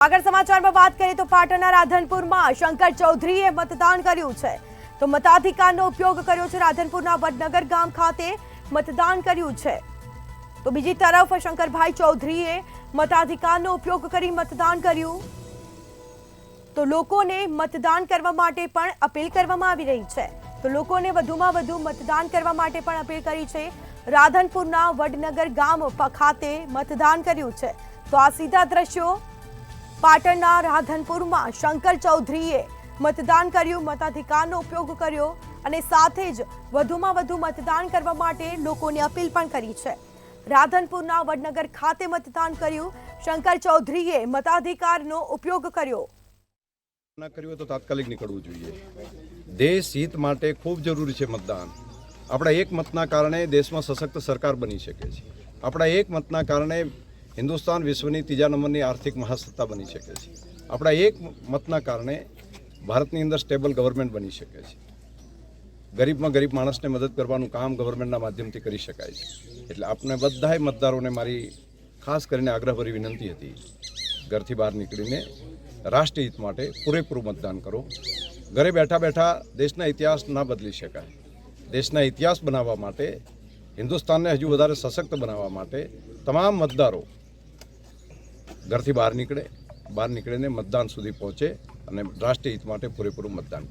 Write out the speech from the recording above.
આગળ સમાચારમાં વાત કરીએ તો પાટણના રાધનપુરમાં શંકર ચૌધરીએ મતદાન કર્યું છે તો મતાધિકારનો ઉપયોગ કર્યો છે। રાધનપુરના વડનગર ગામ ખાતે મતદાન કર્યું છે તો બીજી તરફ શંકરભાઈ ચૌધરીએ મતાધિકારનો ઉપયોગ કરી મતદાન કર્યું તો લોકોને મતદાન કરવા માટે પણ અપીલ કરવામાં આવી રહી છે તો લોકોને વધુમાં વધુ મતદાન કરવા માટે પણ અપીલ કરી છે। રાધનપુરના વડનગર ગામ ખાતે મતદાન કર્યું છે તો આ સીધા દ્રશ્યો પાટણના રાધનપુરમાં શંકર ચૌધરીએ મતદાન કર્યું, મતાધિકારનો ઉપયોગ કર્યો અને સાથે જ વધુમાં વધુ મતદાન કરવા માટે લોકોને અપીલ પણ કરી છે। રાધનપુરના વડનગર ખાતે મતદાન કર્યું, શંકર ચૌધરીએ મતાધિકારનો ઉપયોગ કર્યો। ના કર્યું તો તાત્કાલિક નીકળવું જોઈએ। દેશ હિત માટે ખૂબ જરૂરી છે મતદાન। આપણા એક મતના કારણે દેશમાં સશક્ત સરકાર બની શકે છે। આપણા એક મતના કારણે હિન્દુસ્તાન વિશ્વની ત્રીજા નંબરની આર્થિક મહાસત્તા બની શકે છે। આપણા એક મતના કારણે ભારતની અંદર સ્ટેબલ ગવર્મેન્ટ બની શકે છે। ગરીબમાં ગરીબ માણસને મદદ કરવાનું કામ ગવર્મેન્ટના માધ્યમથી કરી શકાય છે। એટલે આપણે બધાએ મતદારોને મારી ખાસ કરીને આગ્રહભરી વિનંતી હતી, ઘરથી બહાર નીકળીને રાષ્ટ્રહિત માટે પૂરેપૂરું મતદાન કરો। ઘરે બેઠા બેઠા દેશના ઇતિહાસ ના બદલી શકાય। દેશના ઇતિહાસ બનાવવા માટે, હિન્દુસ્તાનને હજુ વધારે સશક્ત બનાવવા માટે તમામ મતદારો ઘરથી બહાર નીકળીને મતદાન સુધી પહોંચે અને રાષ્ટ્રહિત માટે પૂરેપૂરું મતદાન કરે।